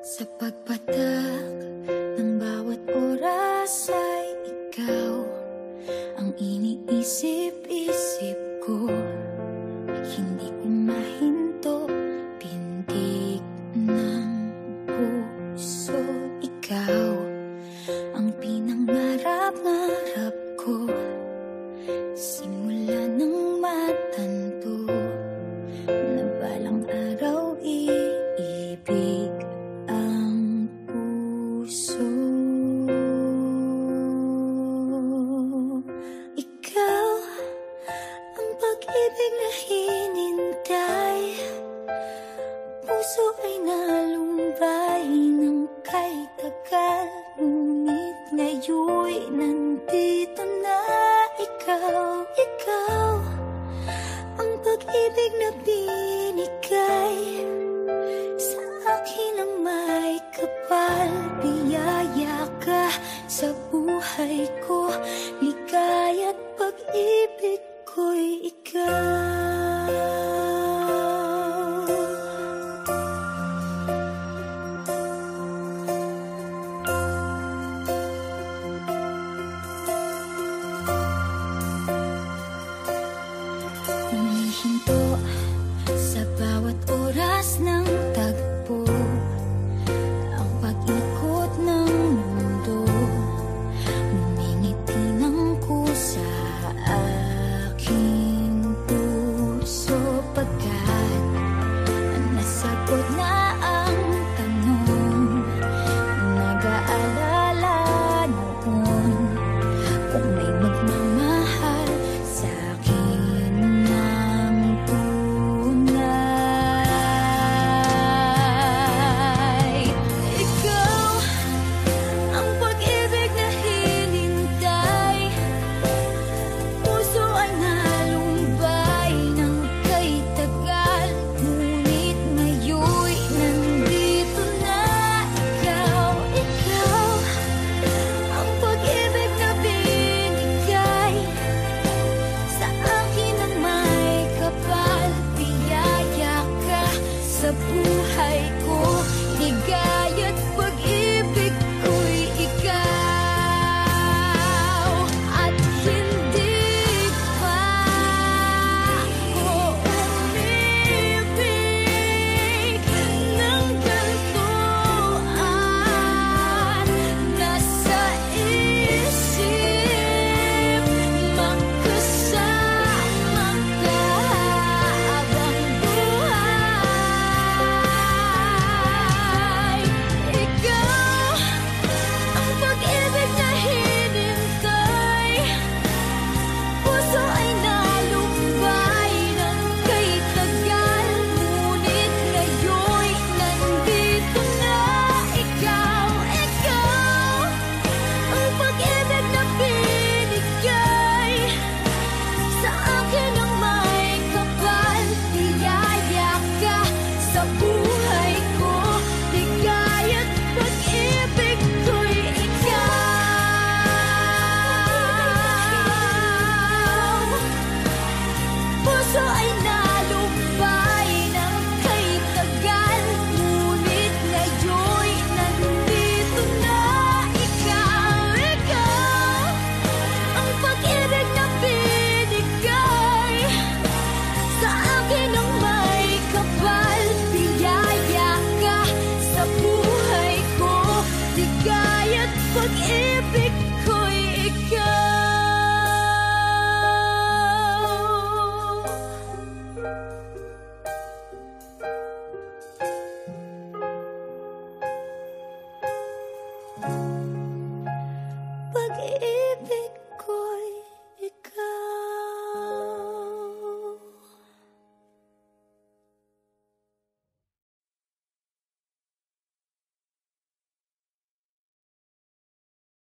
Sa pagpatak ng bawat oras ay ikaw ang iniisip-isip ko. Hindi ko mahinto, pintig ng puso. Ikaw ang pinangarap-ngarap ko, simula ng matanto na balang araw iibig ang puso. Ikaw ang pag-ibig na hinintay, puso ay nalumbay ng kay tagal, ngunit ngayon'y nandito na ikaw. Ikaw ang pag-ibig na binigay sa akin ang may kapal. Biyaya ka sa buhay ko, ligaya't pag-ibig ko'y ikaw. Humihinto sa bawat oras ng tagpo, ang pag-ikot ng mundo, ngumingiti ng kusa aking puso, pagkat nasagot na